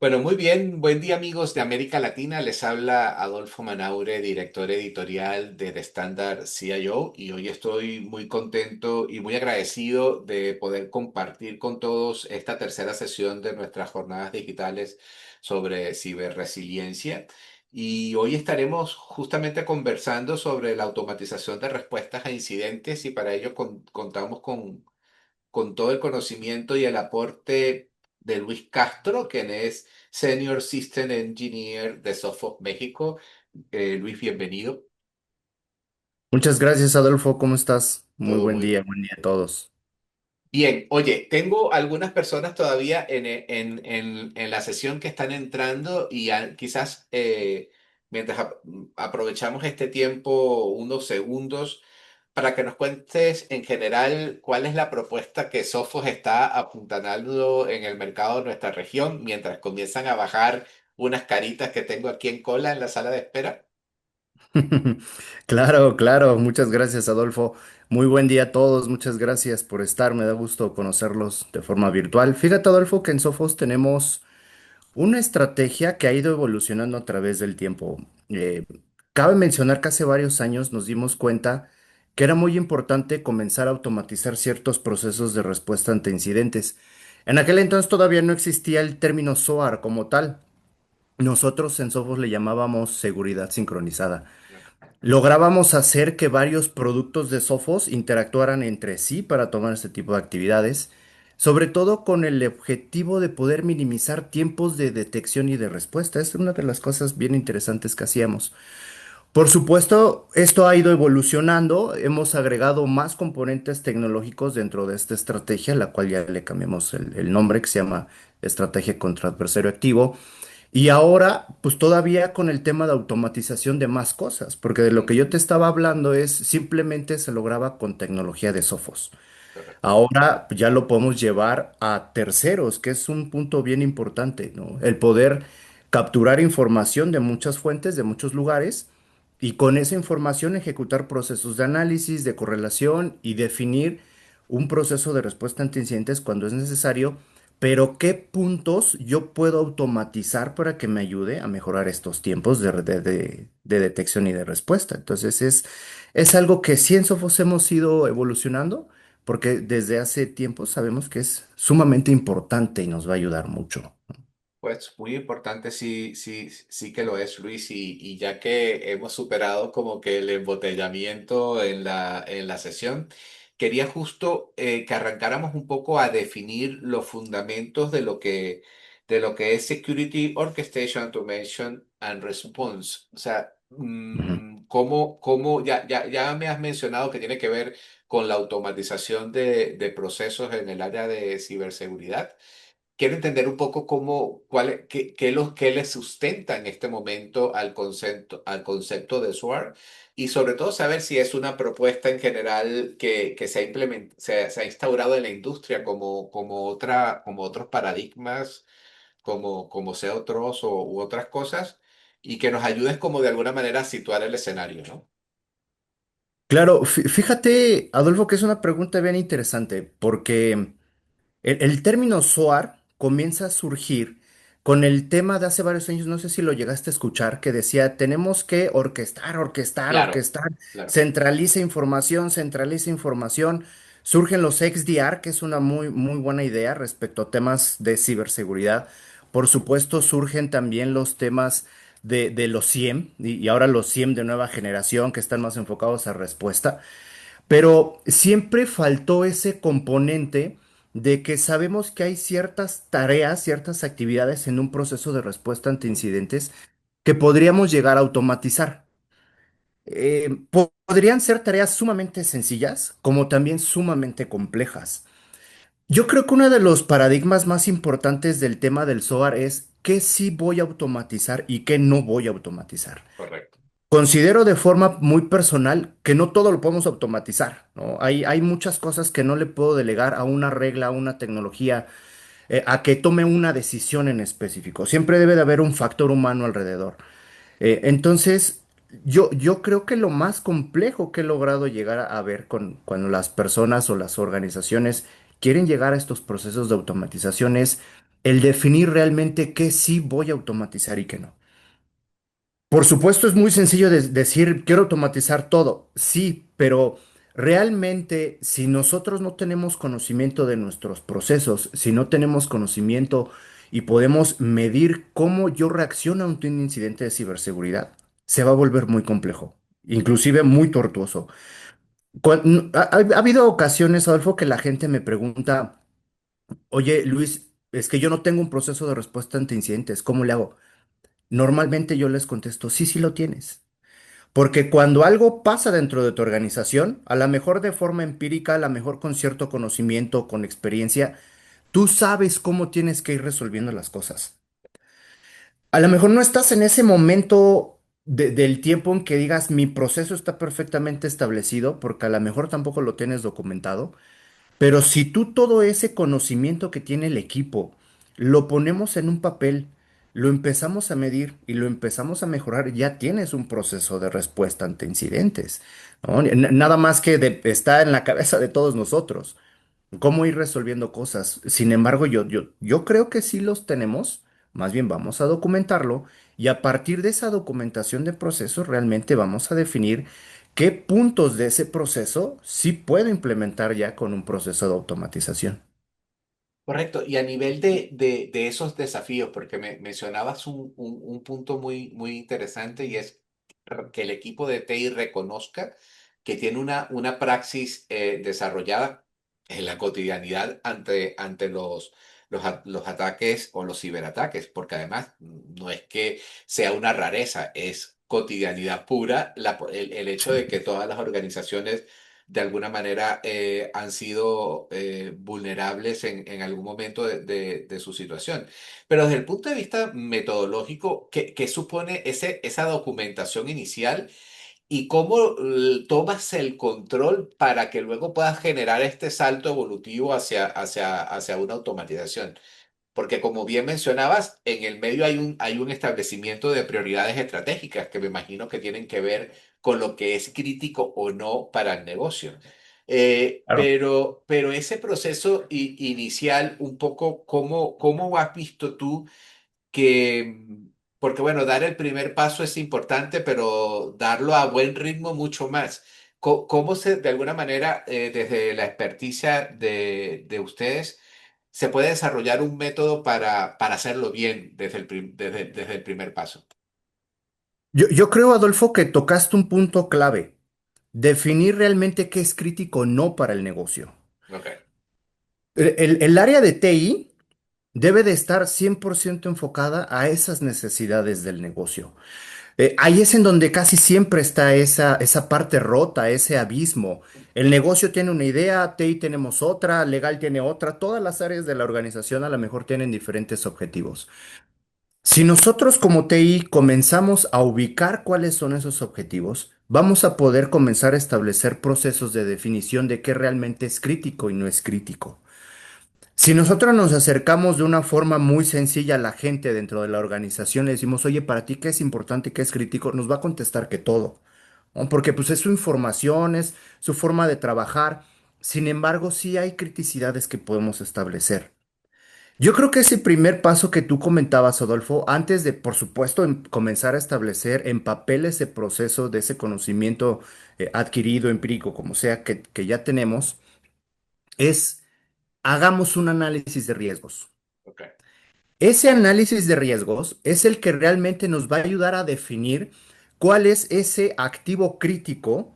Bueno, muy bien. Buen día, amigos de América Latina. Les habla Adolfo Manaure, director editorial de The Standard CIO, y hoy estoy muy contento y muy agradecido de poder compartir con todos esta tercera sesión de nuestras jornadas digitales sobre ciberresiliencia. Y hoy estaremos justamente conversando sobre la automatización de respuestas a incidentes y para ello contamos con todo el conocimiento y el aporte de Luis Castro, quien es Senior System Engineer de Software México. Luis, bienvenido. Muchas gracias, Adolfo. ¿Cómo estás? Todo muy Buen día a todos. bien. Oye, tengo algunas personas todavía en la sesión que están entrando y quizás mientras aprovechamos este tiempo, unos segundos, para que nos cuentes en general cuál es la propuesta que Sophos está apuntalando en el mercado de nuestra región mientras comienzan a bajar unas caritas que tengo aquí en cola en la sala de espera. Claro, claro. Muchas gracias, Adolfo. Muy buen día a todos. Muchas gracias por estar. Me da gusto conocerlos de forma virtual. Fíjate, Adolfo, que en Sofos tenemos una estrategia que ha ido evolucionando a través del tiempo. Eh, Cabe mencionar que hace varios años nos dimos cuenta que era muy importante comenzar a automatizar ciertos procesos de respuesta ante incidentes. En aquel entonces todavía no existía el término SOAR como tal. Nosotros en Sophos le llamábamos seguridad sincronizada. Lográbamos hacer que varios productos de Sophos interactuaran entre sí para tomar este tipo de actividades, sobre todo con el objetivo de poder minimizar tiempos de detección y de respuesta. Es una de las cosas bien interesantes que hacíamos. Por supuesto, esto ha ido evolucionando. Hemos agregado más componentes tecnológicos dentro de esta estrategia, la cual ya le cambiamos el nombre, que se llama Estrategia contra Adversario Activo. Y ahora, pues todavía con el tema de automatización de más cosas, porque de lo que yo te Ujú, estaba hablando es simplemente se lograba con tecnología de Sophos. correcto. Ahora pues, ya lo podemos llevar a terceros, que es un punto bien importante, ¿no? El poder capturar información de muchas fuentes, de muchos lugares, y con esa información ejecutar procesos de análisis, de correlación y definir un proceso de respuesta ante incidentes cuando es necesario, pero qué puntos yo puedo automatizar para que me ayude a mejorar estos tiempos de detección y de respuesta. Entonces es algo que sí en Sophos hemos ido evolucionando porque desde hace tiempo sabemos que es sumamente importante y nos va a ayudar mucho. Pues muy importante, sí, sí, sí que lo es, Luis, y ya que hemos superado como que el embotellamiento en la sesión, quería justo que arrancáramos un poco a definir los fundamentos de lo que es Security Orchestration, Automation and Response. O sea, Ujú. ya me has mencionado que tiene que ver con la automatización de procesos en el área de ciberseguridad. Quiero entender un poco qué le sustenta en este momento al concepto de SWORD y sobre todo saber si es una propuesta en general que se ha instaurado en la industria como otros paradigmas, como sea otros u otras cosas y que nos ayudes como de alguna manera a situar el escenario, ¿no? Claro, fíjate, Adolfo, que es una pregunta bien interesante, porque el término SOAR comienza a surgir con el tema de hace varios años, no sé si lo llegaste a escuchar, que decía, tenemos que Claro, orquestar, claro. centraliza información. Surgen los XDR, que es una muy buena idea respecto a temas de ciberseguridad. Por supuesto, surgen también los temas de los SIEM y ahora los SIEM de nueva generación que están más enfocados a respuesta. Pero siempre faltó ese componente de que sabemos que hay ciertas tareas, ciertas actividades en un proceso de respuesta ante incidentes que podríamos llegar a automatizar. Podrían ser tareas sumamente sencillas, como también sumamente complejas. Yo creo que uno de los paradigmas más importantes del tema del SOAR es qué sí voy a automatizar y qué no voy a automatizar. Correcto. Considero de forma muy personal que no todo lo podemos automatizar, ¿no? Hay muchas cosas que no le puedo delegar a una regla, a una tecnología, a que tome una decisión en específico. Siempre debe de haber un factor humano alrededor. Entonces, yo creo que lo más complejo que he logrado llegar a ver cuando las personas o las organizaciones quieren llegar a estos procesos de automatización es el definir realmente qué sí voy a automatizar y qué no. Por supuesto, es muy sencillo decir, quiero automatizar todo. Sí, pero realmente si nosotros no tenemos conocimiento de nuestros procesos, si no tenemos conocimiento y podemos medir cómo yo reacciono ante un incidente de ciberseguridad, se va a volver muy complejo, inclusive muy tortuoso. Ha habido ocasiones, Adolfo, que la gente me pregunta, oye, Luis, es que yo no tengo un proceso de respuesta ante incidentes, ¿cómo le hago? Normalmente yo les contesto, sí, sí lo tienes. Porque cuando algo pasa dentro de tu organización, a lo mejor de forma empírica, a lo mejor con cierto conocimiento, con experiencia, tú sabes cómo tienes que ir resolviendo las cosas. A lo mejor no estás en ese momento del tiempo en que digas, mi proceso está perfectamente establecido, porque a lo mejor tampoco lo tienes documentado, pero si tú todo ese conocimiento que tiene el equipo lo ponemos en un papel, lo empezamos a medir y lo empezamos a mejorar, ya tienes un proceso de respuesta ante incidentes, ¿no? Nada más que está en la cabeza de todos nosotros. ¿Cómo ir resolviendo cosas? Sin embargo, yo creo que sí los tenemos, más bien vamos a documentarlo y a partir de esa documentación de procesos realmente vamos a definir qué puntos de ese proceso sí puedo implementar ya con un proceso de automatización. Correcto. Y a nivel de esos desafíos, porque me mencionabas un punto muy interesante y es que el equipo de TI reconozca que tiene una praxis desarrollada en la cotidianidad ante los ataques o los ciberataques, porque además no es que sea una rareza, es cotidianidad pura el hecho de que todas las organizaciones de alguna manera han sido vulnerables en algún momento de su situación. Pero desde el punto de vista metodológico, ¿qué supone esa documentación inicial y cómo tomas el control para que luego puedas generar este salto evolutivo hacia una automatización? Porque como bien mencionabas, en el medio hay un establecimiento de prioridades estratégicas que me imagino que tienen que ver con lo que es crítico o no para el negocio. Claro. Pero ese proceso inicial, un poco, ¿cómo has visto tú que, porque bueno, dar el primer paso es importante, pero darlo a buen ritmo mucho más? ¿Cómo de alguna manera, desde la experticia de ustedes, se puede desarrollar un método para hacerlo bien desde el primer paso? Yo creo, Adolfo, que tocaste un punto clave, definir realmente qué es crítico o no para el negocio. Ok, El área de TI debe de estar 100% enfocada a esas necesidades del negocio. Ahí es en donde casi siempre está esa parte rota, ese abismo. El negocio tiene una idea, TI tenemos otra, legal tiene otra, todas las áreas de la organización a lo mejor tienen diferentes objetivos. Si nosotros como TI comenzamos a ubicar cuáles son esos objetivos, vamos a poder comenzar a establecer procesos de definición de qué realmente es crítico y no es crítico. Si nosotros nos acercamos de una forma muy sencilla a la gente dentro de la organización, le decimos, oye, para ti, ¿qué es importante, qué es crítico? Nos va a contestar que todo, ¿no? Porque pues es su información, es su forma de trabajar. Sin embargo, sí hay criticidades que podemos establecer. Yo creo que ese primer paso que tú comentabas, Adolfo, antes de, por supuesto, comenzar a establecer en papel ese proceso de ese conocimiento adquirido, empírico, como sea, que ya tenemos, es hagamos un análisis de riesgos. ok. Ese análisis de riesgos es el que realmente nos va a ayudar a definir cuál es ese activo crítico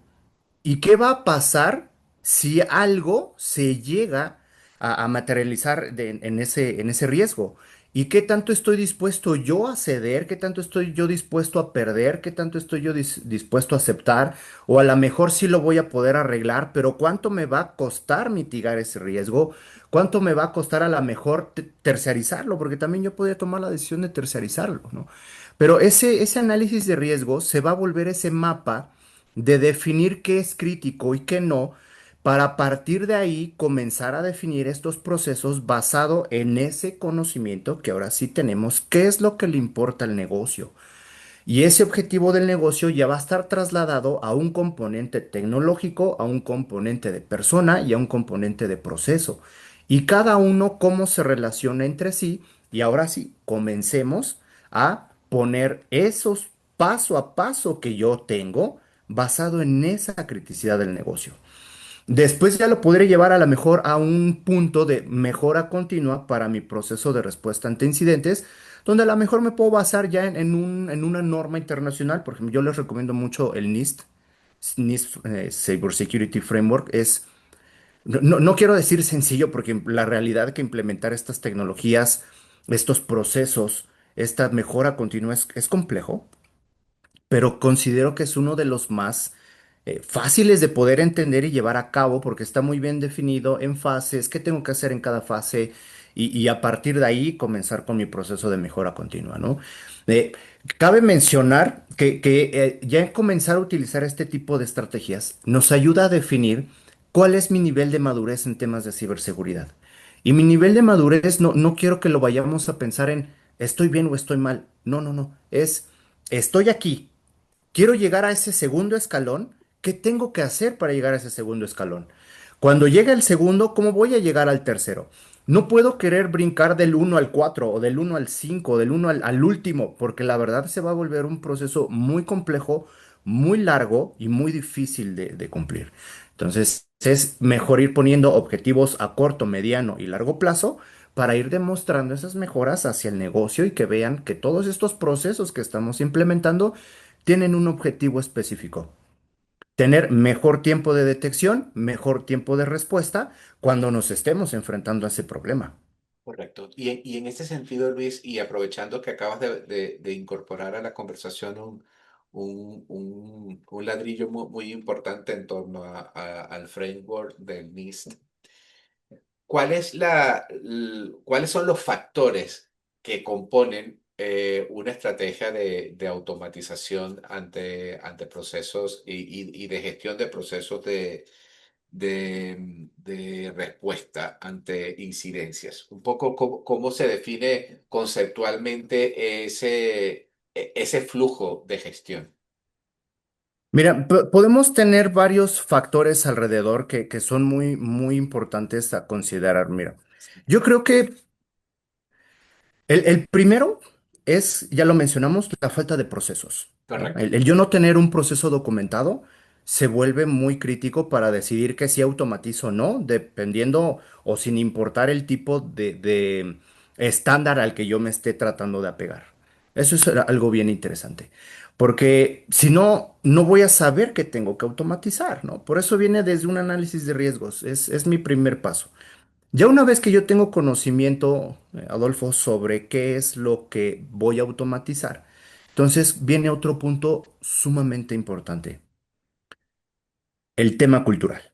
y qué va a pasar si algo se llega a materializar en ese riesgo. ¿Y qué tanto estoy dispuesto yo a ceder? ¿Qué tanto estoy yo dispuesto a perder? ¿Qué tanto estoy yo dispuesto a aceptar? O a lo mejor sí lo voy a poder arreglar, pero ¿cuánto me va a costar mitigar ese riesgo? ¿Cuánto me va a costar a lo mejor terciarizarlo? Porque también yo podría tomar la decisión de terciarizarlo, ¿no? Pero ese análisis de riesgo se va a volver ese mapa de definir qué es crítico y qué no, para a partir de ahí comenzar a definir estos procesos basado en ese conocimiento que ahora sí tenemos, qué es lo que le importa al negocio. Y ese objetivo del negocio ya va a estar trasladado a un componente tecnológico, a un componente de persona y a un componente de proceso. Y cada uno cómo se relaciona entre sí Y ahora sí, comencemos a poner esos paso a paso que yo tengo basado en esa criticidad del negocio. Después ya lo podré llevar a lo mejor a un punto de mejora continua para mi proceso de respuesta ante incidentes, donde a lo mejor me puedo basar ya en una norma internacional. Por ejemplo, yo les recomiendo mucho el NIST, Cyber Security Framework. No quiero decir sencillo, porque la realidad que implementar estas tecnologías, estos procesos, esta mejora continua es complejo, pero considero que es uno de los más fáciles de poder entender y llevar a cabo porque está muy bien definido en fases, qué tengo que hacer en cada fase y a partir de ahí comenzar con mi proceso de mejora continua, ¿no? Eh, Cabe mencionar que ya en comenzar a utilizar este tipo de estrategias nos ayuda a definir cuál es mi nivel de madurez en temas de ciberseguridad. Y mi nivel de madurez no quiero que lo vayamos a pensar en estoy bien o estoy mal. No, no, no. Es estoy aquí. Quiero llegar a ese segundo escalón. ¿Qué tengo que hacer para llegar a ese segundo escalón? Cuando llegue el segundo, ¿cómo voy a llegar al tercero? No puedo querer brincar del uno al 4 o del uno al 5 o del uno al último, porque la verdad se va a volver un proceso muy complejo, muy largo y muy difícil de cumplir. Entonces, es mejor ir poniendo objetivos a corto, mediano y largo plazo para ir demostrando esas mejoras hacia el negocio y que vean que todos estos procesos que estamos implementando tienen un objetivo específico. Tener mejor tiempo de detección, mejor tiempo de respuesta cuando nos estemos enfrentando a ese problema. Correcto. Y en este sentido, Luis, y aprovechando que acabas de incorporar a la conversación un ladrillo muy importante en torno al framework del NIST, ¿cuáles son los factores que componen una estrategia de automatización ante procesos y de gestión de procesos de respuesta ante incidencias? Un poco cómo se define conceptualmente ese flujo de gestión. Mira, podemos tener varios factores alrededor que son muy, muy importantes a considerar. Mira, yo creo que el primero es, ya lo mencionamos, la falta de procesos, ¿no? Correcto. El yo no tener un proceso documentado se vuelve muy crítico para decidir que si automatizo o no, dependiendo o sin importar el tipo de estándar al que yo me esté tratando de apegar. Eso es algo bien interesante, porque si no, no voy a saber que tengo que automatizar, ¿no? Por eso viene desde un análisis de riesgos, es mi primer paso. Ya una vez que yo tengo conocimiento, Adolfo, sobre qué es lo que voy a automatizar, entonces viene otro punto sumamente importante, el tema cultural.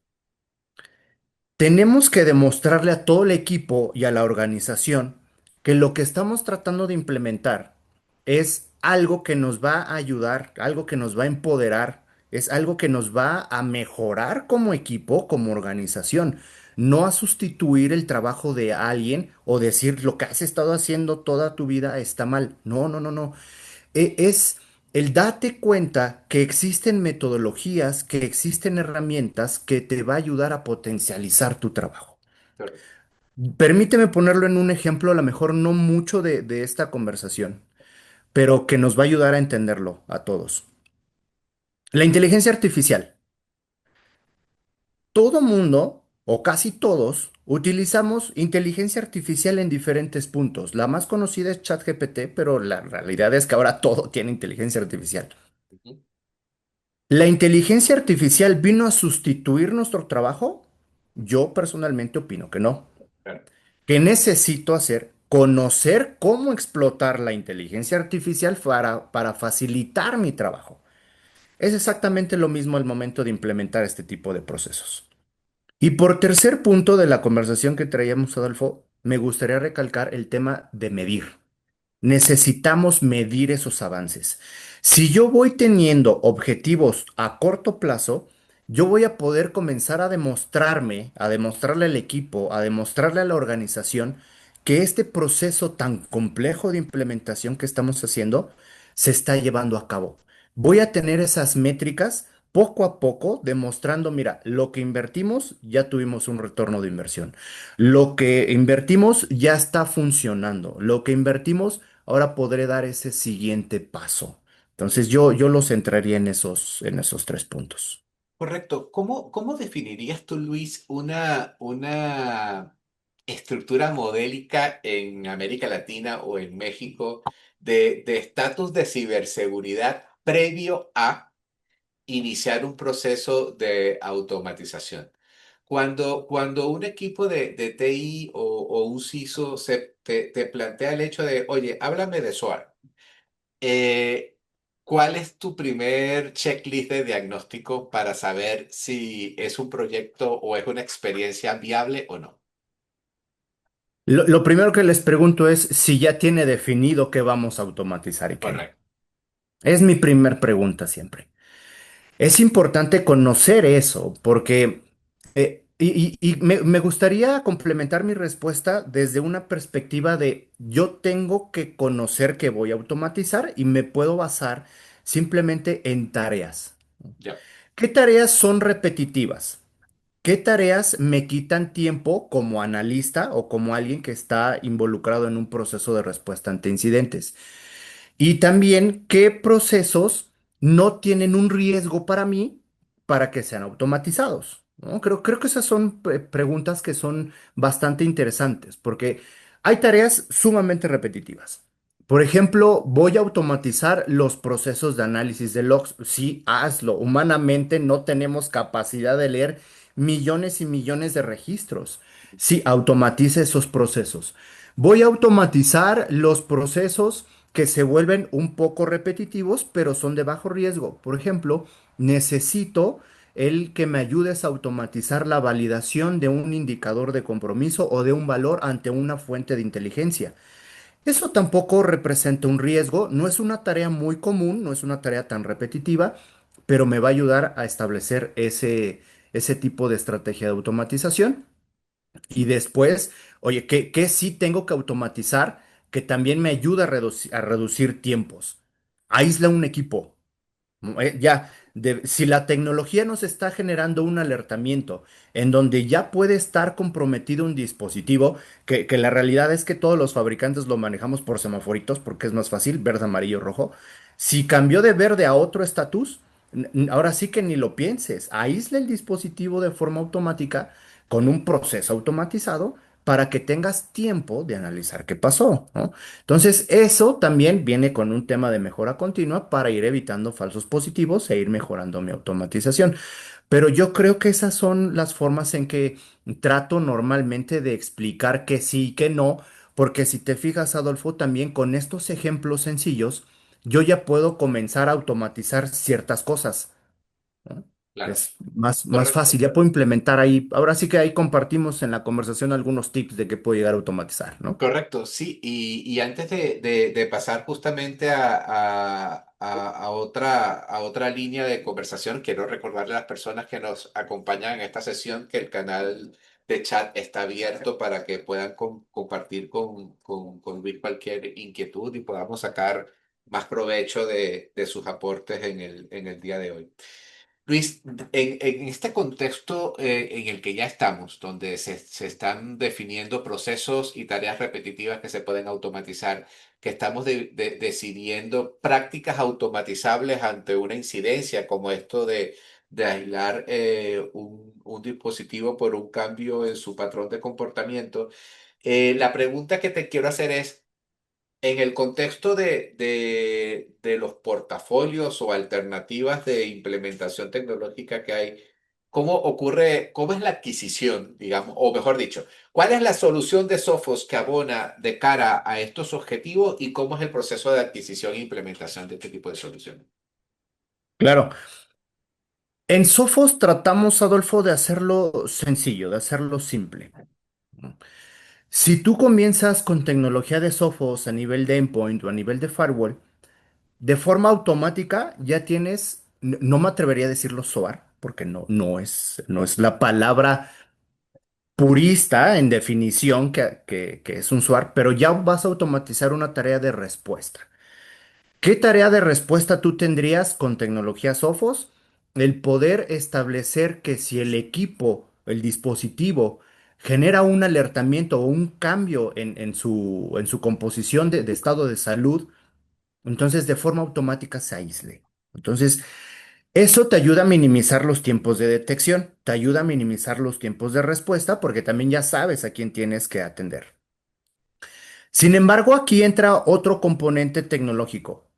Tenemos que demostrarle a todo el equipo y a la organización que lo que estamos tratando de implementar es algo que nos va a ayudar, algo que nos va a empoderar, es algo que nos va a mejorar como equipo, como organización, no a sustituir el trabajo de alguien o decir lo que has estado haciendo toda tu vida está mal. No, no, no, no. Es el date cuenta que existen metodologías, que existen herramientas que te va a ayudar a potencializar tu trabajo. Correcto. Permíteme ponerlo en un ejemplo, a lo mejor no mucho de esta conversación, pero que nos va a ayudar a entenderlo a todos. La inteligencia artificial. Todo mundo, o casi todos, utilizamos inteligencia artificial en diferentes puntos. La más conocida es ChatGPT, pero la realidad es que ahora todo tiene inteligencia artificial. Ujú. ¿La inteligencia artificial vino a sustituir nuestro trabajo? Yo personalmente opino que no. Claro. ¿Qué necesito hacer? Conocer cómo explotar la inteligencia artificial para facilitar mi trabajo. Es exactamente lo mismo al momento de implementar este tipo de procesos. Y por tercer punto de la conversación que traíamos, Adolfo, me gustaría recalcar el tema de medir. Necesitamos medir esos avances. Si yo voy teniendo objetivos a corto plazo, yo voy a poder comenzar a demostrarme, a demostrarle al equipo, a demostrarle a la organización que este proceso tan complejo de implementación que estamos haciendo se está llevando a cabo. Voy a tener esas métricas poco a poco, demostrando, mira, lo que invertimos ya tuvimos un retorno de inversión. Lo que invertimos ya está funcionando. Lo que invertimos, ahora podré dar ese siguiente paso. Entonces yo lo centraría en esos tres puntos. Correcto. ¿Cómo definirías tú, Luis, una estructura modélica en América Latina o en México de estatus de ciberseguridad previo a iniciar un proceso de automatización? Cuando un equipo de TI o un CISO te plantea el hecho de, oye, háblame de SOAR. ¿Cuál es tu primer checklist de diagnóstico para saber si es un proyecto o es una experiencia viable o no? Lo primero que les pregunto es si ya tiene definido qué vamos a automatizar y qué no. Correcto. Es mi primer pregunta siempre. Es importante conocer eso, porque me gustaría complementar mi respuesta desde una perspectiva de yo tengo que conocer que voy a automatizar y me puedo basar simplemente en tareas. Ya. ¿Qué tareas son repetitivas? ¿Qué tareas me quitan tiempo como analista o como alguien que está involucrado en un proceso de respuesta ante incidentes? Y también, ¿qué procesos no tienen un riesgo para mí para que sean automatizados? ¿No? Creo que esas son preguntas que son bastante interesantes, porque hay tareas sumamente repetitivas. Por ejemplo, voy a automatizar los procesos de análisis de logs. Sí, hazlo. Humanamente no tenemos capacidad de leer millones y millones de registros. Sí, automatice esos procesos. Voy a automatizar los procesos que se vuelven un poco repetitivos, pero son de bajo riesgo. Por ejemplo, necesito el que me ayudes a automatizar la validación de un indicador de compromiso o de un valor ante una fuente de inteligencia. Eso tampoco representa un riesgo, no es una tarea muy común, no es una tarea tan repetitiva, pero me va a ayudar a establecer ese tipo de estrategia de automatización. Y después, oye, ¿qué sí tengo que automatizar que también me ayuda a reducir tiempos? Aísla un equipo. Si la tecnología nos está generando un alertamiento en donde ya puede estar comprometido un dispositivo, que la realidad es que todos los fabricantes lo manejamos por semaforitos porque es más fácil, verde, amarillo, rojo. Si cambió de verde a otro estatus, ahora sí que ni lo pienses, aísla el dispositivo de forma automática con un proceso automatizado para que tengas tiempo de analizar qué pasó, ¿no? Entonces, eso también viene con un tema de mejora continua para ir evitando falsos positivos e ir mejorando mi automatización. Pero yo creo que esas son las formas en que trato normalmente de explicar que sí y que no, porque si te fijas, Adolfo, también con estos ejemplos sencillos, yo ya puedo comenzar a automatizar ciertas cosas, ¿no? Claro. Es más fácil, Correcto. ya puedo implementar ahí. Ahora sí que ahí compartimos en la conversación algunos tips de qué puedo llegar a automatizar, ¿no? Correcto, sí. Y antes de pasar justamente a otra línea de conversación, quiero recordarle a las personas que nos acompañan en esta sesión que el canal de chat está abierto para que puedan compartir con Luis cualquier inquietud y podamos sacar más provecho de sus aportes en el día de hoy. Luis, en este contexto en el que ya estamos, donde se están definiendo procesos y tareas repetitivas que se pueden automatizar, que estamos decidiendo prácticas automatizables ante una incidencia como esto de aislar un dispositivo por un cambio en su patrón de comportamiento, la pregunta que te quiero hacer es, en el contexto de los portafolios o alternativas de implementación tecnológica que hay, ¿cómo ocurre, cómo es la adquisición, digamos, o mejor dicho, cuál es la solución de Sophos que abona de cara a estos objetivos y cómo es el proceso de adquisición e implementación de este tipo de soluciones? Claro. En Sophos tratamos, Adolfo, de hacerlo sencillo, de hacerlo simple, ¿no? Si tú comienzas con tecnología de Sophos a nivel de endpoint o a nivel de firewall, de forma automática ya tienes, no me atrevería a decirlo SOAR, porque no es la palabra purista en definición que es un SOAR, pero ya vas a automatizar una tarea de respuesta. ¿Qué tarea de respuesta tú tendrías con tecnología Sophos? el poder establecer que si el equipo, el dispositivo, genera un alertamiento o un cambio en su composición de estado de salud, entonces de forma automática se aísle. Entonces, eso te ayuda a minimizar los tiempos de detección, te ayuda a minimizar los tiempos de respuesta porque también ya sabes a quién tienes que atender. Sin embargo, aquí entra otro componente tecnológico,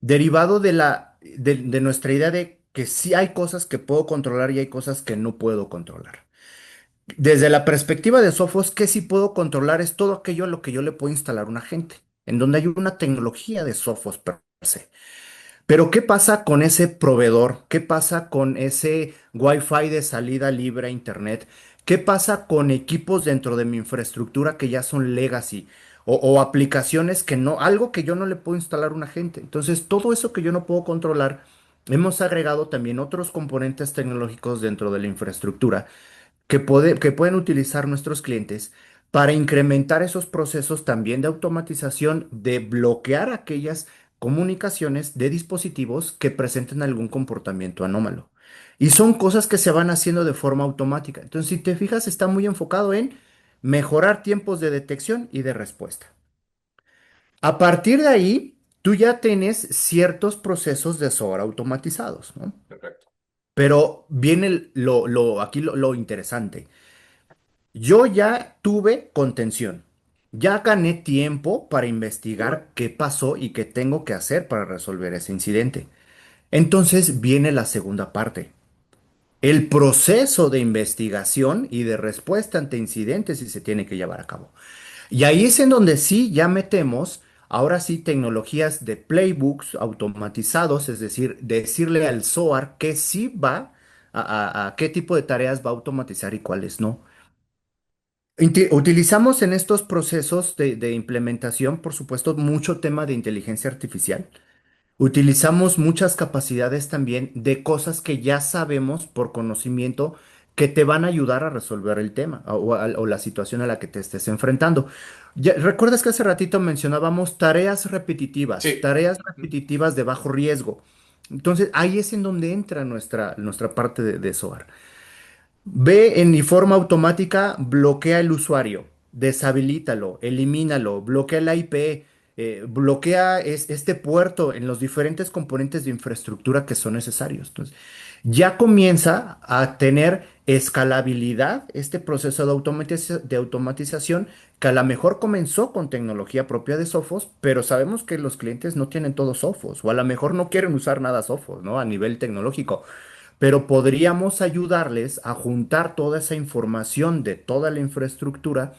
derivado de nuestra idea de que sí hay cosas que puedo controlar y hay cosas que no puedo controlar. Desde la perspectiva de Sophos, ¿qué sí puedo controlar? Es todo aquello a lo que yo le puedo instalar a una gente, en donde hay una tecnología de Sophos per se. Pero ¿qué pasa con ese proveedor? ¿Qué pasa con ese Wi-Fi de salida libre a Internet? ¿Qué pasa con equipos dentro de mi infraestructura que ya son legacy? O aplicaciones que no, algo que yo no le puedo instalar a una gente. Entonces, todo eso que yo no puedo controlar, hemos agregado también otros componentes tecnológicos dentro de la infraestructura que pueden utilizar nuestros clientes para incrementar esos procesos también de automatización, de bloquear aquellas comunicaciones de dispositivos que presenten algún comportamiento anómalo. Y son cosas que se van haciendo de forma automática. Entonces, si te fijas, está muy enfocado en mejorar tiempos de detección y de respuesta. A partir de ahí, tú ya tienes ciertos procesos de software automatizados, ¿no? Correcto. Pero viene aquí lo interesante. Yo ya tuve contención. Ya gané tiempo para investigar qué pasó y qué tengo que hacer para resolver ese incidente. Entonces viene la segunda parte, el proceso de investigación y de respuesta ante incidentes si se tiene que llevar a cabo. Y ahí es en donde sí ya metemos, ahora sí, tecnologías de playbooks automatizados, es decir, decirle al SOAR qué sí va, a qué tipo de tareas va a automatizar y cuáles no. Utilizamos en estos procesos de implementación, por supuesto, mucho tema de inteligencia artificial. Utilizamos muchas capacidades también de cosas que ya sabemos por conocimiento que te van a ayudar a resolver el tema o la situación a la que te estés enfrentando. ¿Recuerdas que hace ratito mencionábamos Sí. tareas Ujú. repetitivas de bajo riesgo? Entonces, ahí es en donde entra nuestra parte de SOAR. Ve en mi forma automática, bloquea el usuario, deshabilítalo, elimínalo, bloquea la IP, bloquea este puerto en los diferentes componentes de infraestructura que son necesarios. Entonces, ya comienza a tener escalabilidad este proceso de automatización que a lo mejor comenzó con tecnología propia de Sophos, pero sabemos que los clientes no tienen todo Sophos o a lo mejor no quieren usar nada Sophos, ¿no? A nivel tecnológico, pero podríamos ayudarles a juntar toda esa información de toda la infraestructura,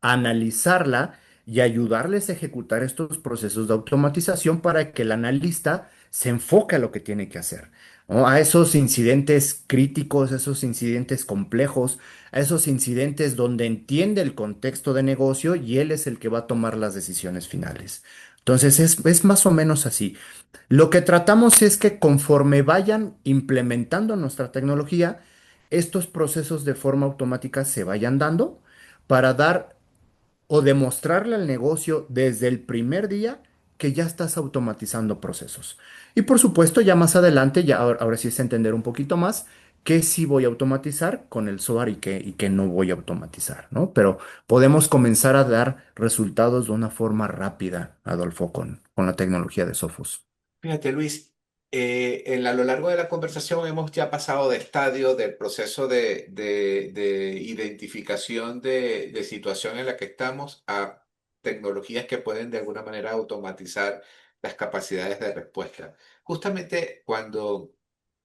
analizarla y ayudarles a ejecutar estos procesos de automatización para que el analista se enfoque a lo que tiene que hacer, ¿no? A esos incidentes críticos, a esos incidentes complejos, a esos incidentes donde entiende el contexto de negocio y él es el que va a tomar las decisiones finales. Entonces es más o menos así. Lo que tratamos es que conforme vayan implementando nuestra tecnología, estos procesos de forma automática se vayan dando para dar o demostrarle al negocio desde el primer día que ya estás automatizando procesos. Y por supuesto, ya más adelante, ya ahora sí es entender un poquito más qué sí voy a automatizar con el SOAR y qué no voy a automatizar, ¿no? Pero podemos comenzar a dar resultados de una forma rápida, Adolfo, con la tecnología de Sophos. Fíjate, Luis, a lo largo de la conversación hemos ya pasado de estadio del proceso de identificación de situación en la que estamos a tecnologías que pueden de alguna manera automatizar las capacidades de respuesta. Justamente cuando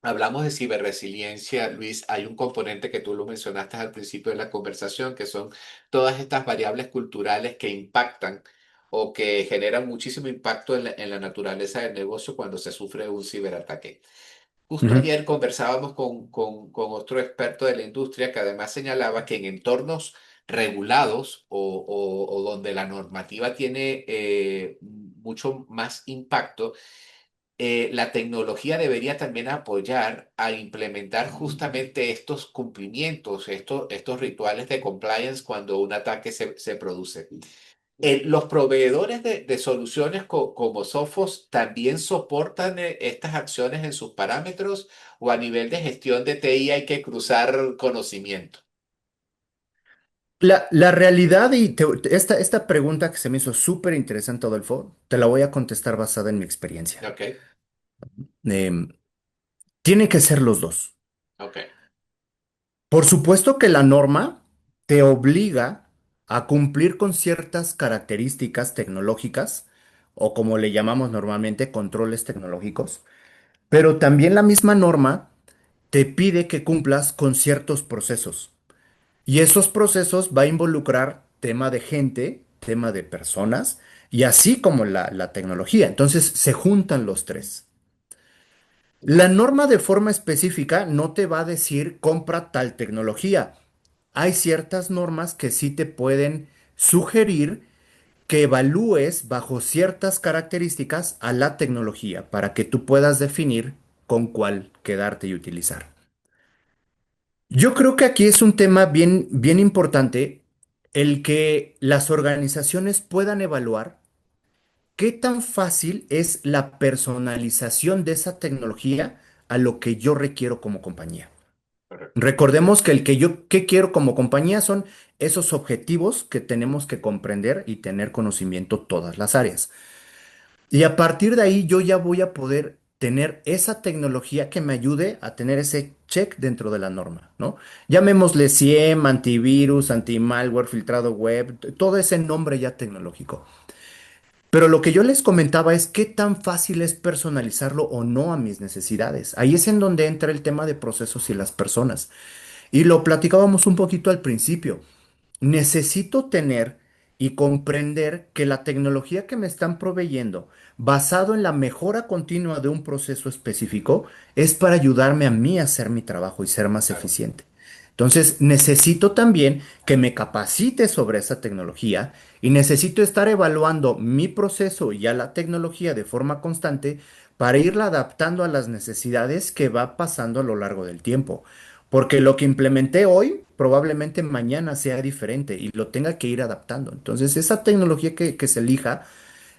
hablamos de ciberresiliencia, Luis, hay un componente que tú lo mencionaste al principio de la conversación, que son todas estas variables culturales que impactan o que generan muchísimo impacto en la naturaleza del negocio cuando se sufre un ciberataque. Justo Ujú, ayer conversábamos con otro experto de la industria que además señalaba que en entornos regulados o donde la normativa tiene mucho más impacto, la tecnología debería también apoyar a implementar justamente estos cumplimientos, estos rituales de compliance cuando un ataque se produce. Los proveedores de soluciones como Sophos también soportan estas acciones en sus parámetros o a nivel de gestión de TI hay que cruzar conocimiento. La realidad, esta pregunta que se me hizo súper interesante, Adolfo, te la voy a contestar basada en mi experiencia. Ok, Em, Tiene que ser los dos. ok, Por supuesto que la norma te obliga a cumplir con ciertas características tecnológicas, o como le llamamos normalmente, controles tecnológicos, pero también la misma norma te pide que cumplas con ciertos procesos. Y esos procesos va a involucrar tema de gente, tema de personas, y así como la tecnología. Entonces se juntan los tres. La vale, norma de forma específica no te va a decir compra tal tecnología. Hay ciertas normas que sí te pueden sugerir que evalúes bajo ciertas características a la tecnología para que tú puedas definir con cuál quedarte y utilizar. Yo creo que aquí es un tema bien, bien importante el que las organizaciones puedan evaluar qué tan fácil es la personalización de esa tecnología a lo que yo requiero como compañía. correcto, Recordemos que el que yo qué quiero como compañía son esos objetivos que tenemos que comprender y tener conocimiento todas las áreas. Y a partir de ahí yo ya voy a poder tener esa tecnología que me ayude a tener ese check dentro de la norma, ¿no? Llamémosle SIEM, antivirus, anti-malware, filtrado web, todo ese nombre ya tecnológico. Pero lo que yo les comentaba es qué tan fácil es personalizarlo o no a mis necesidades. Ahí es en donde entra el tema de procesos y las personas. Y lo platicábamos un poquito al principio. Necesito tener y comprender que la tecnología que me están proveyendo, basado en la mejora continua de un proceso específico, es para ayudarme a mí a hacer mi trabajo y ser más claro, eficiente. Entonces, necesito también que me capacite sobre esa tecnología y necesito estar evaluando mi proceso y a la tecnología de forma constante para irla adaptando a las necesidades que va pasando a lo largo del tiempo. Porque lo que implementé hoy probablemente mañana sea diferente y lo tenga que ir adaptando. Entonces, esa tecnología que se elija,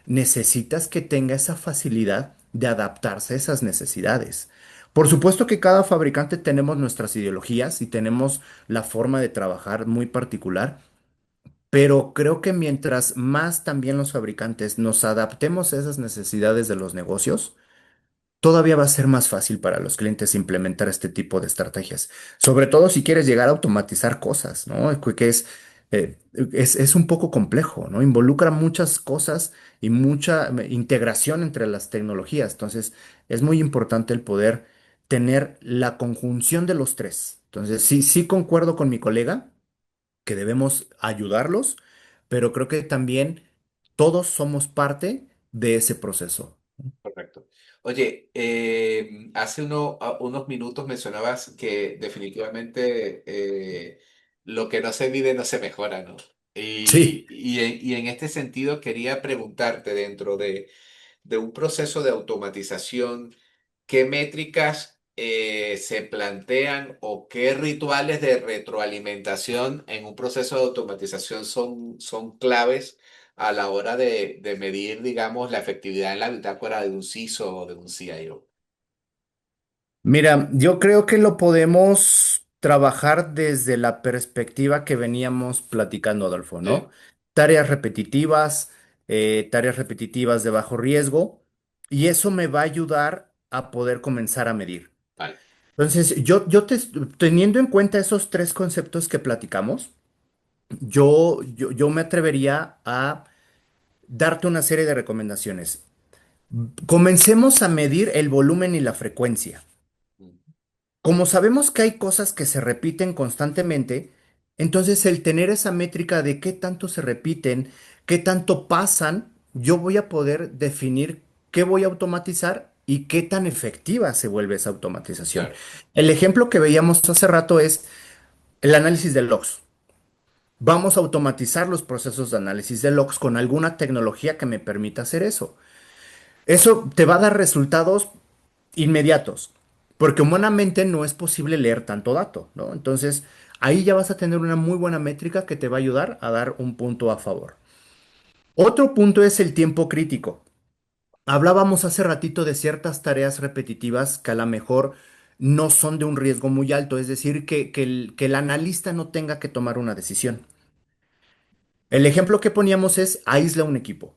necesitas que tenga esa facilidad de adaptarse a esas necesidades. Por supuesto que cada fabricante tenemos nuestras ideologías y tenemos la forma de trabajar muy particular, pero creo que mientras más también los fabricantes nos adaptemos a esas necesidades de los negocios, todavía va a ser más fácil para los clientes implementar este tipo de estrategias. Sobre todo si quieres llegar a automatizar cosas, ¿no? Que es un poco complejo, ¿no? Involucra muchas cosas y mucha integración entre las tecnologías. Entonces, es muy importante el poder tener la conjunción de los tres. Entonces, sí, sí concuerdo con mi colega que debemos ayudarlos, pero creo que también todos somos parte de ese proceso. correcto. Oye, hace unos minutos mencionabas que definitivamente lo que no se mide no se mejora, ¿no? Sí. Y en este sentido quería preguntarte dentro de un proceso de automatización, ¿qué métricas se plantean o qué rituales de retroalimentación en un proceso de automatización son claves a la hora de medir, digamos, la efectividad en la bitácora de un CISO o de un CIO? Mira, yo creo que lo podemos trabajar desde la perspectiva que veníamos platicando, Adolfo, ¿no? Sí, Tareas repetitivas, tareas repetitivas de bajo riesgo, y eso me va a ayudar a poder comenzar a medir. vale. Entonces, teniendo en cuenta esos tres conceptos que platicamos, yo me atrevería a darte una serie de recomendaciones. Comencemos a medir el volumen y la frecuencia. Mm, Como sabemos que hay cosas que se repiten constantemente, entonces el tener esa métrica de qué tanto se repiten, qué tanto pasan, yo voy a poder definir qué voy a automatizar y qué tan efectiva se vuelve esa automatización. claro, El ejemplo que veíamos hace rato es el análisis de logs. Vamos a automatizar los procesos de análisis de logs con alguna tecnología que me permita hacer eso. Eso te va a dar resultados inmediatos, porque humanamente no es posible leer tanto dato, ¿no? Entonces, ahí ya vas a tener una muy buena métrica que te va a ayudar a dar un punto a favor. Otro punto es el tiempo crítico. Hablábamos hace ratito de ciertas tareas repetitivas que a lo mejor no son de un riesgo muy alto, es decir, que el analista no tenga que tomar una decisión. El ejemplo que poníamos es aísla un equipo.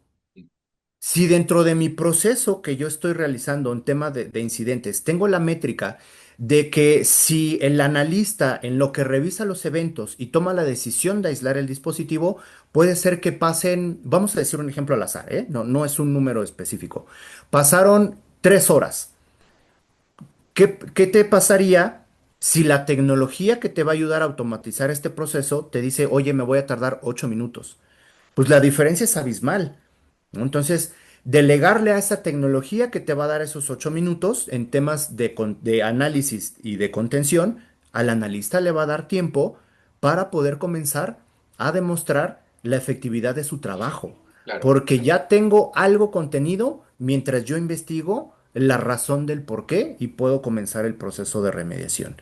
Si dentro de mi proceso que yo estoy realizando en tema de incidentes, tengo la métrica de que si el analista en lo que revisa los eventos y toma la decisión de aislar el dispositivo, puede ser que pasen, vamos a decir un ejemplo al azar, ¿eh? No, no es un número específico. Pasaron 3 horas. ¿Qué te pasaría si la tecnología que te va a ayudar a automatizar este proceso te dice, oye, me voy a tardar 8 minutos? Pues la diferencia es abismal, ¿no? Entonces, delegarle a esa tecnología que te va a dar esos 8 minutos en temas de análisis y de contención, al analista le va a dar tiempo para poder comenzar a demostrar la efectividad de su trabajo, Claro. porque ya tengo algo contenido mientras yo investigo la razón del por qué y puedo comenzar el proceso de remediación.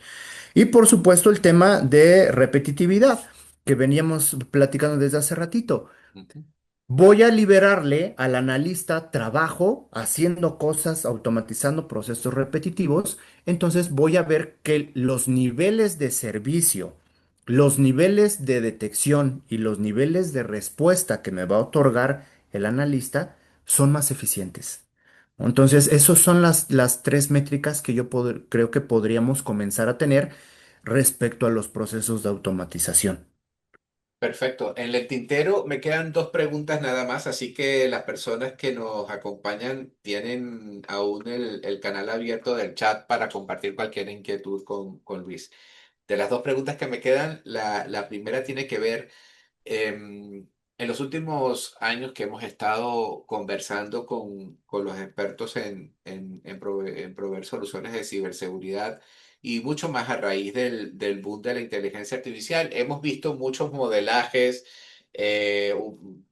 Y por supuesto el tema de repetitividad que veníamos platicando desde hace ratito. Ujú. Voy a liberarle al analista trabajo haciendo cosas, automatizando procesos repetitivos. Entonces voy a ver que los niveles de servicio, los niveles de detección y los niveles de respuesta que me va a otorgar el analista son más eficientes. Entonces, esas son las tres métricas que creo que podríamos comenzar a tener respecto a los procesos de automatización. Perfecto. En el tintero me quedan dos preguntas nada más, así que las personas que nos acompañan tienen aún el canal abierto del chat para compartir cualquier inquietud con Luis. De las dos preguntas que me quedan, la primera tiene que ver en los últimos años que hemos estado conversando con los expertos en proveer soluciones de ciberseguridad y mucho más a raíz del boom de la inteligencia artificial, hemos visto muchos modelajes.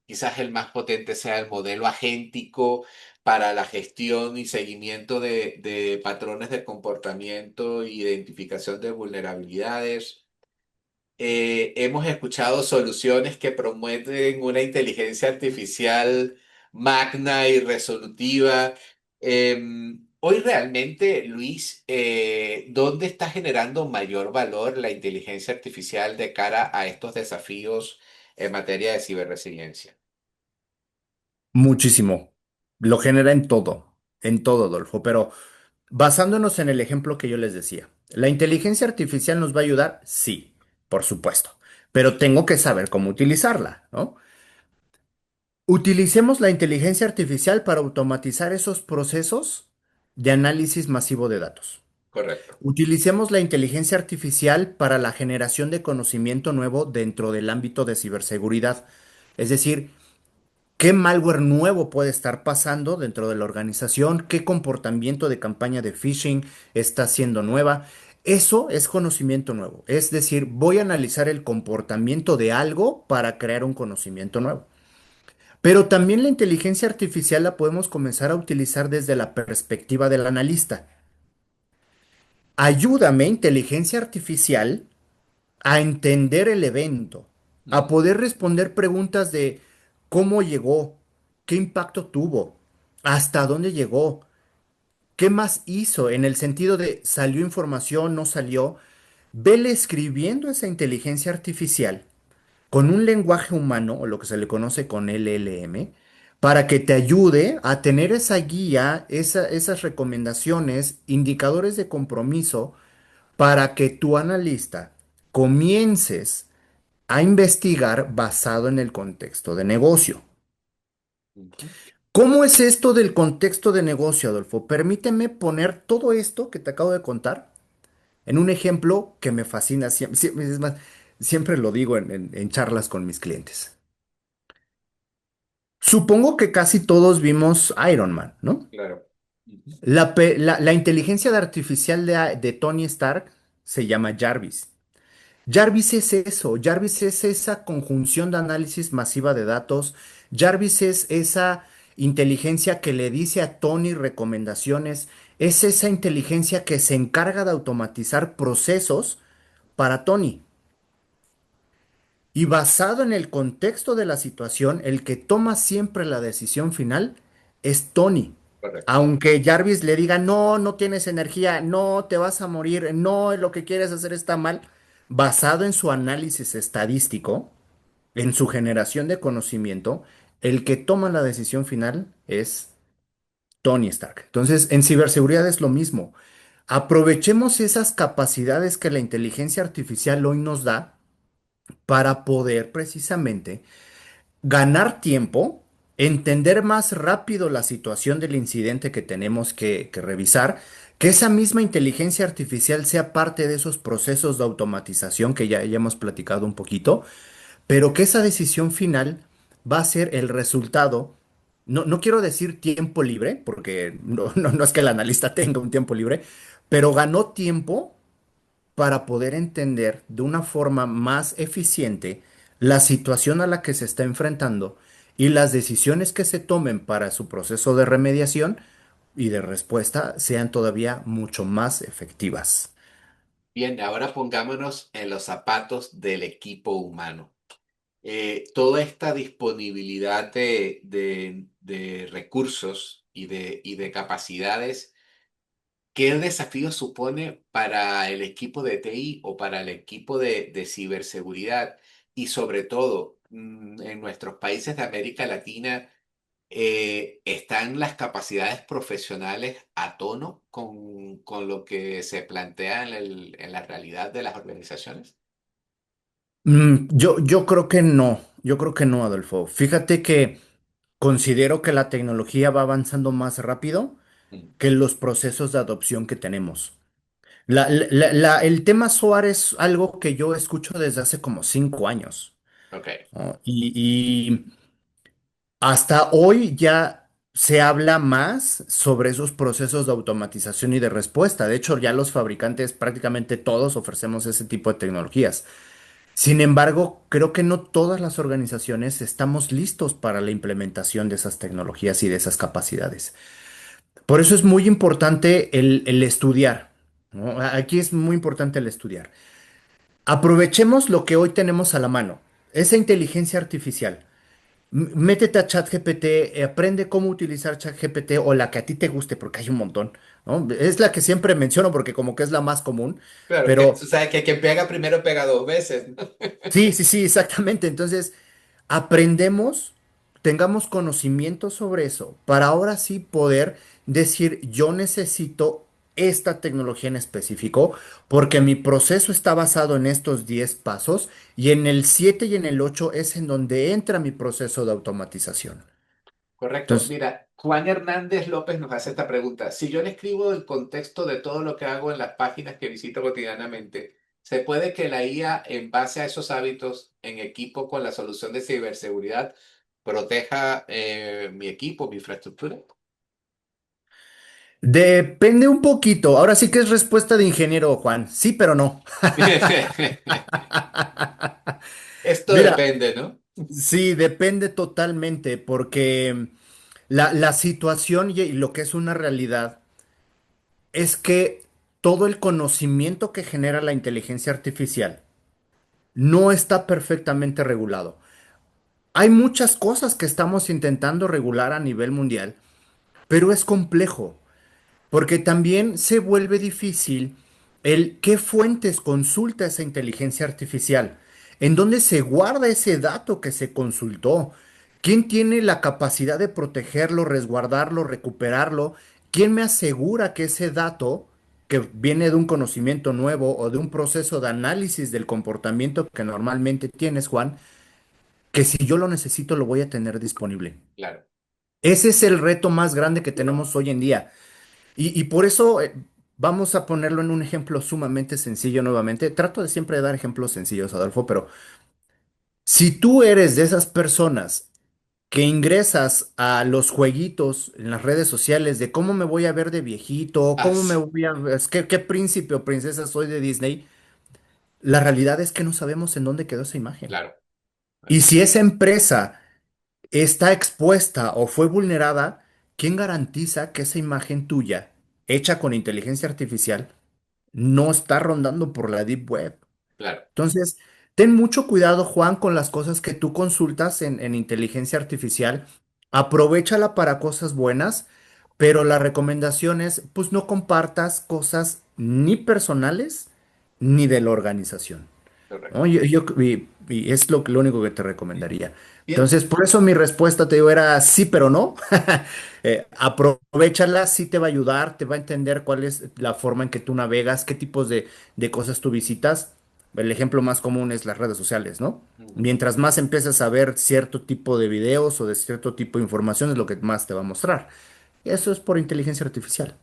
Quizás el más potente sea el modelo agéntico para la gestión y seguimiento de patrones de comportamiento e identificación de vulnerabilidades. Hemos escuchado soluciones que promueven una inteligencia artificial magna y resolutiva. Hoy realmente, Luis, ¿dónde está generando mayor valor la inteligencia artificial de cara a estos desafíos en materia de ciberresiliencia? Muchísimo. Lo genera en todo, Adolfo. Pero basándonos en el ejemplo que yo les decía, ¿la inteligencia artificial nos va a ayudar? Sí, por supuesto. Pero tengo que saber cómo utilizarla, ¿no? Utilicemos la inteligencia artificial para automatizar esos procesos de análisis masivo de datos. Correcto. Utilicemos la inteligencia artificial para la generación de conocimiento nuevo dentro del ámbito de ciberseguridad. Es decir, ¿qué malware nuevo puede estar pasando dentro de la organización? ¿Qué comportamiento de campaña de phishing está siendo nueva? Eso es conocimiento nuevo. Es decir, voy a analizar el comportamiento de algo para crear un conocimiento nuevo. Pero también la inteligencia artificial la podemos comenzar a utilizar desde la perspectiva del analista. Ayúdame, inteligencia artificial, a entender el evento, a Ujú, poder responder preguntas de cómo llegó, qué impacto tuvo, hasta dónde llegó, qué más hizo, en el sentido de salió información, no salió. Vele escribiendo esa inteligencia artificial con un lenguaje humano, o lo que se le conoce con LLM, para que te ayude a tener esa guía, esas recomendaciones, indicadores de compromiso, para que tu analista comiences a investigar basado en el contexto de negocio. ujú. ¿Cómo es esto del contexto de negocio, Adolfo? Permíteme poner todo esto que te acabo de contar en un ejemplo que me fascina. Es más, siempre lo digo en charlas con mis clientes. Supongo que casi todos vimos Iron Man, ¿no? Claro. Ujú, La inteligencia artificial de Tony Stark se llama Jarvis. Jarvis es eso, Jarvis es esa conjunción de análisis masiva de datos, Jarvis es esa inteligencia que le dice a Tony recomendaciones, es esa inteligencia que se encarga de automatizar procesos para Tony. Y basado en el contexto de la situación, el que toma siempre la decisión final es Tony. Correcto. Aunque Jarvis le diga, no, no tienes energía, no, te vas a morir, no, lo que quieres hacer está mal, basado en su análisis estadístico, en su generación de conocimiento, el que toma la decisión final es Tony Stark. Entonces, en ciberseguridad es lo mismo. Aprovechemos esas capacidades que la inteligencia artificial hoy nos da para poder precisamente ganar tiempo, entender más rápido la situación del incidente que tenemos que revisar, que esa misma inteligencia artificial sea parte de esos procesos de automatización que ya hemos platicado un poquito, pero que esa decisión final va a ser el resultado. No, no quiero decir tiempo libre, porque no es que el analista tenga un tiempo libre, pero ganó tiempo para poder entender de una forma más eficiente la situación a la que se está enfrentando y las decisiones que se tomen para su proceso de remediación y de respuesta sean todavía mucho más efectivas. Bien, ahora pongámonos en los zapatos del equipo humano. Toda esta disponibilidad de recursos y de capacidades, ¿qué desafío supone para el equipo de TI o para el equipo de ciberseguridad? Y sobre todo, en nuestros países de América Latina, ¿están las capacidades profesionales a tono con lo que se plantea en la realidad de las organizaciones? Yo creo que no, yo creo que no, Adolfo. Fíjate que considero que la tecnología va avanzando más rápido Mm, que los procesos de adopción que tenemos. El tema SOAR es algo que yo escucho desde hace como 5 años, ok, ¿no? Y hasta hoy ya se habla más sobre esos procesos de automatización y de respuesta. De hecho, ya los fabricantes, prácticamente todos, ofrecemos ese tipo de tecnologías. Sin embargo, creo que no todas las organizaciones estamos listos para la implementación de esas tecnologías y de esas capacidades. Por eso es muy importante el estudiar, ¿no? Aquí es muy importante el estudiar. Aprovechemos lo que hoy tenemos a la mano, esa inteligencia artificial. Métete a ChatGPT, aprende cómo utilizar ChatGPT o la que a ti te guste, porque hay un montón, ¿no? Es la que siempre menciono porque como que es la más común, claro, es que pero tú sabes que quien pega primero pega dos veces, ¿no? sí, sí, sí, exactamente. Entonces, aprendemos, tengamos conocimiento sobre eso, para ahora sí poder decir, yo necesito esta tecnología en específico, porque mi proceso está basado en estos 10 pasos y en el 7 y en el 8 es en donde entra mi proceso de automatización. Correcto. Entonces, Mira, Juan Hernández López nos hace esta pregunta. Si yo le escribo el contexto de todo lo que hago en las páginas que visito cotidianamente, ¿se puede que la IA, en base a esos hábitos, en equipo con la solución de ciberseguridad, proteja mi equipo, mi infraestructura? depende un poquito. Ahora sí que es respuesta de ingeniero, Juan. Sí, pero no. Esto Mira, depende, ¿no? sí, depende totalmente, porque la situación y lo que es una realidad es que todo el conocimiento que genera la inteligencia artificial no está perfectamente regulado. Hay muchas cosas que estamos intentando regular a nivel mundial, pero es complejo. Porque también se vuelve difícil el qué fuentes consulta esa inteligencia artificial, en dónde se guarda ese dato que se consultó, quién tiene la capacidad de protegerlo, resguardarlo, recuperarlo, quién me asegura que ese dato que viene de un conocimiento nuevo o de un proceso de análisis del comportamiento que normalmente tienes, Juan, que si yo lo necesito lo voy a tener disponible. Claro, Ese es el reto más grande que tenemos hoy en día. Y por eso vamos a ponerlo en un ejemplo sumamente sencillo nuevamente. Trato de siempre dar ejemplos sencillos, Adolfo, pero si tú eres de esas personas que ingresas a los jueguitos en las redes sociales de cómo me voy a ver de viejito, cómo me así, voy a, qué príncipe o princesa soy de Disney, la realidad es que no sabemos en dónde quedó esa imagen. claro, Y si esa empresa está expuesta o fue vulnerada, ¿quién garantiza que esa imagen tuya, hecha con inteligencia artificial, no está rondando por la Deep Web? claro. Entonces, Ten mucho cuidado, Juan, con las cosas que tú consultas en inteligencia artificial. Aprovéchala para cosas buenas, pero la recomendación es, pues no compartas cosas ni personales ni de la organización. ¿No? Correcto. Y es lo único que te recomendaría. Bien. Entonces, por eso mi respuesta te digo era sí, pero no. Aprovéchala, sí te va a ayudar, te va a entender cuál es la forma en que tú navegas, qué tipos de cosas tú visitas. El ejemplo más común es las redes sociales, ¿no? Ujú. Mientras más empiezas a ver cierto tipo de videos o de cierto tipo de información, es lo que más te va a mostrar. Eso es por inteligencia artificial.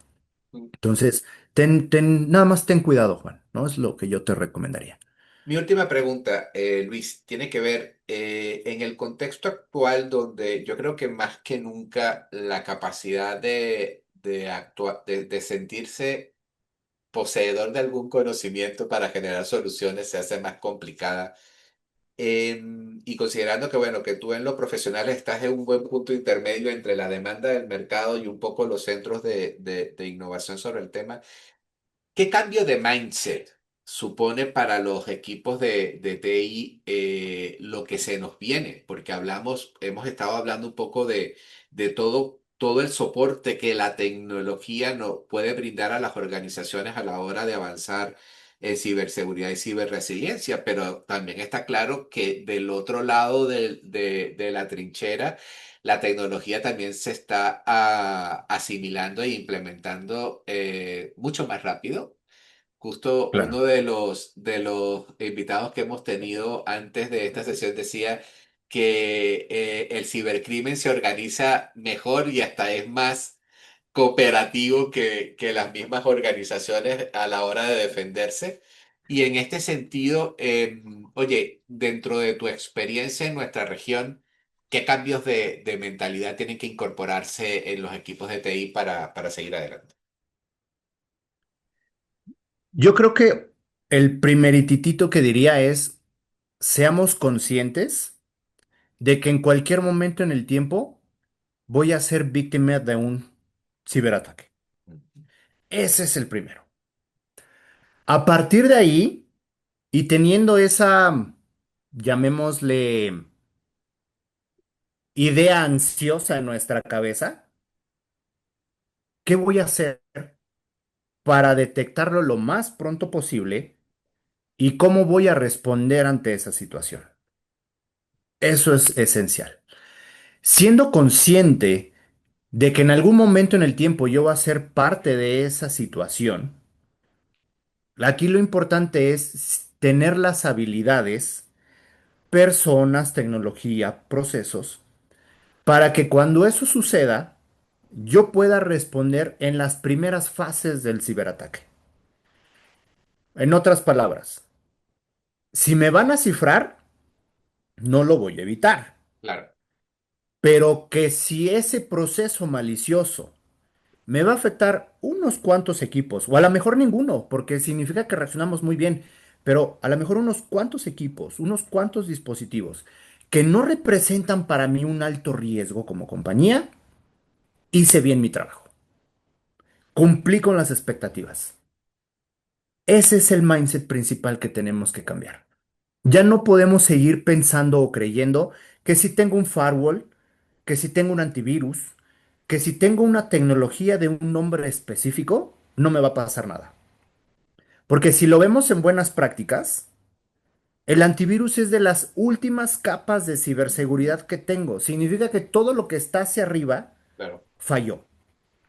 Entonces, nada más ten cuidado, Juan, ¿no? Es lo que yo te recomendaría. Mi última pregunta, Luis, tiene que ver en el contexto actual donde yo creo que más que nunca la capacidad de actuar, de sentirse poseedor de algún conocimiento para generar soluciones se hace más complicada. Y considerando que, bueno, que tú en lo profesional estás en un buen punto intermedio entre la demanda del mercado y un poco los centros de innovación sobre el tema. ¿Qué cambio de mindset supone para los equipos de TI lo que se nos viene? Porque hemos estado hablando un poco de todo el soporte que la tecnología nos puede brindar a las organizaciones a la hora de avanzar en ciberseguridad y ciberresiliencia, pero también está claro que del otro lado de la trinchera, la tecnología también se está asimilando e implementando mucho más rápido. Justo uno Claro. de los invitados que hemos tenido antes de esta sesión decía que el cibercrimen se organiza mejor y hasta es más cooperativo que las mismas organizaciones a la hora de defenderse. Y en este sentido, oye, dentro de tu experiencia en nuestra región, ¿qué cambios de mentalidad tienen que incorporarse en los equipos de TI para seguir adelante? Yo creo que el primerititito que diría es, seamos conscientes de que en cualquier momento en el tiempo voy a ser víctima de un ciberataque. Ese es el primero. A partir de ahí, y teniendo esa, llamémosle, idea ansiosa en nuestra cabeza, ¿qué voy a hacer para detectarlo lo más pronto posible y cómo voy a responder ante esa situación? Eso es esencial. Siendo consciente de que en algún momento en el tiempo yo voy a ser parte de esa situación, aquí lo importante es tener las habilidades, personas, tecnología, procesos, para que cuando eso suceda, yo pueda responder en las primeras fases del ciberataque. En otras palabras, si me van a cifrar, no lo voy a evitar, Claro, pero que si ese proceso malicioso me va a afectar unos cuantos equipos, o a lo mejor ninguno, porque significa que reaccionamos muy bien, pero a lo mejor unos cuantos equipos, unos cuantos dispositivos que no representan para mí un alto riesgo como compañía, hice bien mi trabajo. Cumplí con las expectativas. Ese es el mindset principal que tenemos que cambiar. Ya no podemos seguir pensando o creyendo que si tengo un firewall, que si tengo un antivirus, que si tengo una tecnología de un nombre específico, no me va a pasar nada. Porque si lo vemos en buenas prácticas, el antivirus es de las últimas capas de ciberseguridad que tengo. Significa que todo lo que está hacia arriba claro, falló.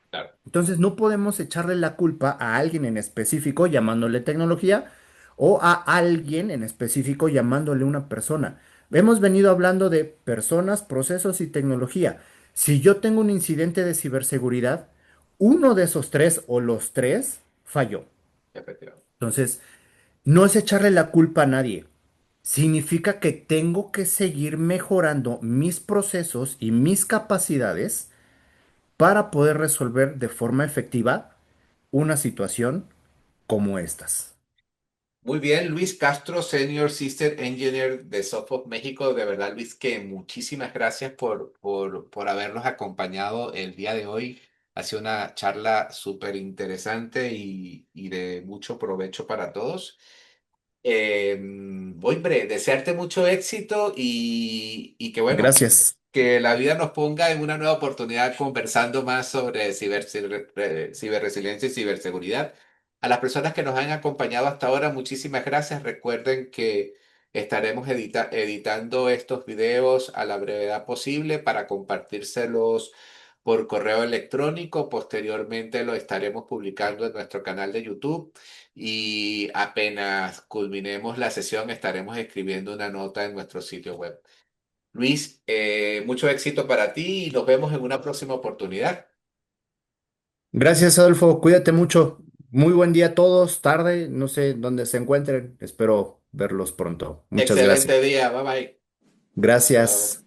claro. Entonces no podemos echarle la culpa a alguien en específico llamándole tecnología o a alguien en específico llamándole una persona. Hemos venido hablando de personas, procesos y tecnología. Si yo tengo un incidente de ciberseguridad, uno de esos tres o los tres falló. Efectivamente. Entonces, no es echarle la culpa a nadie. Significa que tengo que seguir mejorando mis procesos y mis capacidades para poder resolver de forma efectiva una situación como estas. Muy bien, Luis Castro, Senior System Engineer de Software México. De verdad, Luis, que muchísimas gracias por habernos acompañado el día de hoy. Ha sido una charla súper interesante y de mucho provecho para todos. Hombre, desearte mucho éxito y que bueno, Gracias. que la vida nos ponga en una nueva oportunidad conversando más sobre ciberresiliencia y ciberseguridad. A las personas que nos han acompañado hasta ahora, muchísimas gracias. Recuerden que estaremos editando estos videos a la brevedad posible para compartírselos por correo electrónico. Posteriormente lo estaremos publicando en nuestro canal de YouTube y apenas culminemos la sesión estaremos escribiendo una nota en nuestro sitio web. Luis, mucho éxito para ti y nos vemos en una próxima oportunidad. Gracias, Adolfo. Cuídate mucho. Muy buen día a todos. Tarde, no sé dónde se encuentren. Espero verlos pronto. Muchas gracias. Excelente día, bye bye. Gracias. Chao.